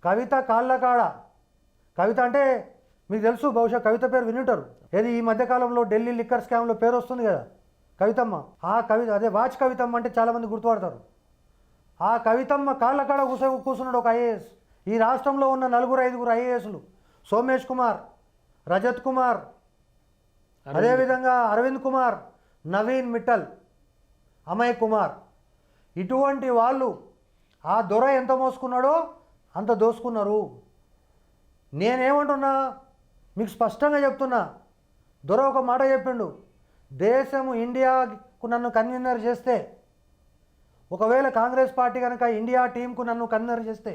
కవిత కాళ్ళకాడ. కవిత అంటే మీకు తెలుసు, బహుశా కవిత పేరు వినుంటారు. ఏది ఈ మధ్యకాలంలో ఢిల్లీ లిక్కర్ స్కామ్లో పేరు వస్తుంది కదా కవితమ్మ. ఆ కవిత అదే వాచ్ కవితమ్మ అంటే చాలామంది గుర్తుపడతారు. ఆ కవితమ్మ కాళ్ళకాడ కూర్చున్నాడు ఒక ఐఏఎస్. ఈ రాష్ట్రంలో ఉన్న 4-5 ఐఏఎస్లు, సోమేష్ కుమార్, రజత్ కుమార్, అదేవిధంగా అరవింద్ కుమార్, నవీన్ మిట్టల్, అమయ్ కుమార్, ఇటువంటి వాళ్ళు ఆ దొర ఎంత మోసుకున్నాడో అంత దోసుకున్నారు. నేనేమంటున్నా, మీకు స్పష్టంగా చెప్తున్నా. దొర ఒక మాట చెప్పిండు, దేశము ఇండియాకు నన్ను కన్వీనర్ చేస్తే, ఒకవేళ కాంగ్రెస్ పార్టీ కనుక ఇండియా టీంకు నన్ను కన్వీనర్ చేస్తే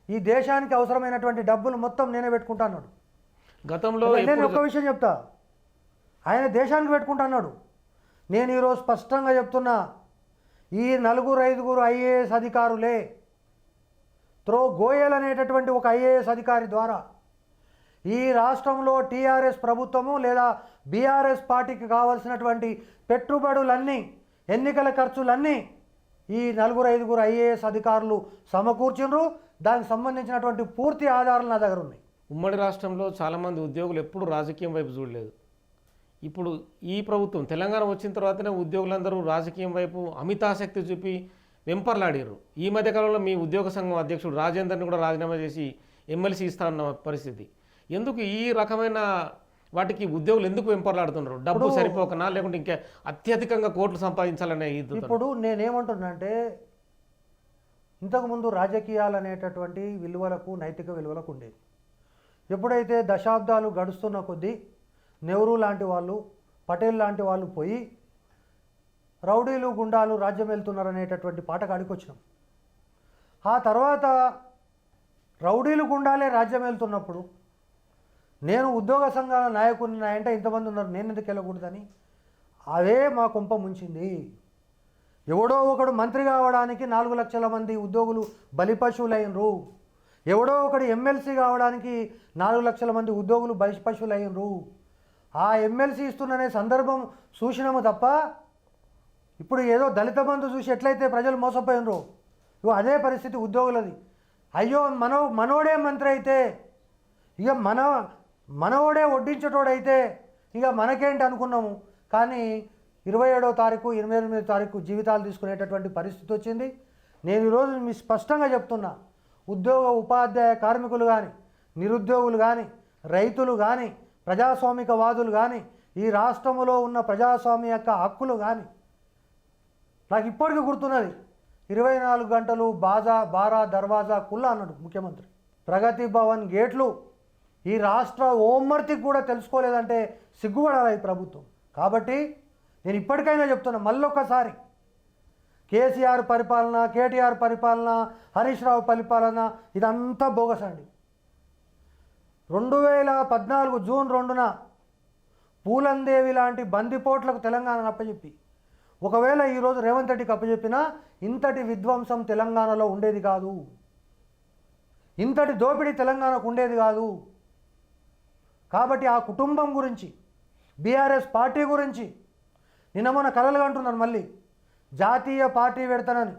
ఈ దేశానికి అవసరమైనటువంటి డబ్బులు మొత్తం నేనే పెట్టుకుంటా అన్నాడు. గతంలో నేను ఒక్క విషయం చెప్తా, ఆయన దేశానికి పెట్టుకుంటా అన్నాడు. నేను ఈరోజు స్పష్టంగా చెప్తున్నా, ఈ 4-5 ఐఏఎస్ అధికారులే గోయల్ అనేటటువంటి ఒక ఐఏఎస్ అధికారి ద్వారా ఈ రాష్ట్రంలో టీఆర్ఎస్ ప్రభుత్వము లేదా బీఆర్ఎస్ పార్టీకి కావాల్సినటువంటి పెట్టుబడులన్నీ, ఎన్నికల ఖర్చులన్నీ ఈ 4-5 ఐఏఎస్ అధికారులు సమకూర్చిండ్రు. దానికి సంబంధించినటువంటి పూర్తి ఆధారాలు నా దగ్గర ఉన్నాయి. ఉమ్మడి రాష్ట్రంలో చాలామంది ఉద్యోగులు ఎప్పుడు రాజకీయం వైపు చూడలేదు. ఇప్పుడు ఈ ప్రభుత్వం తెలంగాణ వచ్చిన తర్వాతనే ఉద్యోగులందరూ రాజకీయం వైపు అమితాసక్తి చూపి వెంపర్లాడారు. ఈ మధ్యకాలంలో మీ ఉద్యోగ సంఘం అధ్యక్షుడు రాజేందర్ని కూడా రాజీనామా చేసి ఎమ్మెల్సీ ఇస్తానన్న పరిస్థితి. ఎందుకు ఈ రకమైన వాటికి ఉద్యోగులు ఎందుకు వెంపర్లాడుతున్నారు? డబ్బు సరిపోకనా, లేకుంటే ఇంకా అత్యధికంగా కోట్లు సంపాదించాలనే? ఇప్పుడు నేనేమంటున్నా అంటే, ఇంతకుముందు రాజకీయాలు అనేటటువంటి విలువలకు, నైతిక విలువలకు ఉండేది. ఎప్పుడైతే దశాబ్దాలు గడుస్తున్న కొద్దీ నెహ్రూ లాంటి వాళ్ళు, పటేల్ లాంటి వాళ్ళు పోయి రౌడీలు, గుండాలు రాజ్యం వెళ్తున్నారు అనేటటువంటి పాటకు అడిగొచ్చినాం. ఆ తర్వాత రౌడీలు, గుండాలే రాజ్యం వెళ్తున్నప్పుడు నేను ఉద్యోగ సంఘాల నాయకుడిని, నా అంటే ఇంతమంది ఉన్నారు, నేను ఎందుకు వెళ్ళకూడదని అవే మా కొంప ముంచింది. ఎవడో ఒకడు మంత్రి కావడానికి 4 లక్షల మంది ఉద్యోగులు బలిపశువులైనరు. ఎవడో ఒకడు ఎమ్మెల్సీ కావడానికి 4 లక్షల మంది ఉద్యోగులు బలిపశువులైనరు. ఆ ఎమ్మెల్సీ ఇస్తున్ననే సందర్భం చూసినాము తప్ప, ఇప్పుడు ఏదో దళిత బంధు చూసి ఎట్లయితే ప్రజలు మోసపోయినరు, అదే పరిస్థితి ఉద్యోగులది. అయ్యో మనోడే మంత్రి అయితే, ఇక మనోడే వడ్డించేటోడైతే ఇక మనకేంటి అనుకున్నాము. కానీ 27వ తారీఖు, 28వ తారీఖు జీవితాలు తీసుకునేటటువంటి పరిస్థితి వచ్చింది. నేను ఈరోజు మీ స్పష్టంగా చెప్తున్నా, ఉద్యోగ ఉపాధ్యాయ కార్మికులు కానీ, నిరుద్యోగులు కానీ, రైతులు కానీ, ప్రజాస్వామికవాదులు కానీ, ఈ రాష్ట్రంలో ఉన్న ప్రజాస్వామ్య యొక్క హక్కులు కానీ, నాకు ఇప్పటికీ గుర్తున్నది, 24 గంటలు బారా దర్వాజా కుల్లా అన్నాడు ముఖ్యమంత్రి. ప్రగతి భవన్ గేట్లు ఈ రాష్ట్ర హోంమంత్రికి కూడా తెలుసుకోలేదంటే సిగ్గుపడాలి ఈ ప్రభుత్వం. కాబట్టి నేను ఇప్పటికైనా చెప్తున్నా, మళ్ళొక్కసారి కేసీఆర్ పరిపాలన, కేటీఆర్ పరిపాలన, హరీష్ రావు పరిపాలన ఇదంతా బోగస్ అండి. 2014 జూన్ 2న పూలందేవి లాంటి బందిపోట్లకు తెలంగాణను అప్పచెప్పి, ఒకవేళ ఈరోజు రేవంత్ రెడ్డికి అప్పచెప్పినా ఇంతటి విధ్వంసం తెలంగాణలో ఉండేది కాదు, ఇంతటి దోపిడీ తెలంగాణకు ఉండేది కాదు. కాబట్టి ఆ కుటుంబం గురించి, బీఆర్ఎస్ పార్టీ గురించి నిన్న మొన్న కలలు అంటున్నాను, మళ్ళీ జాతీయ పార్టీ పెడతానని.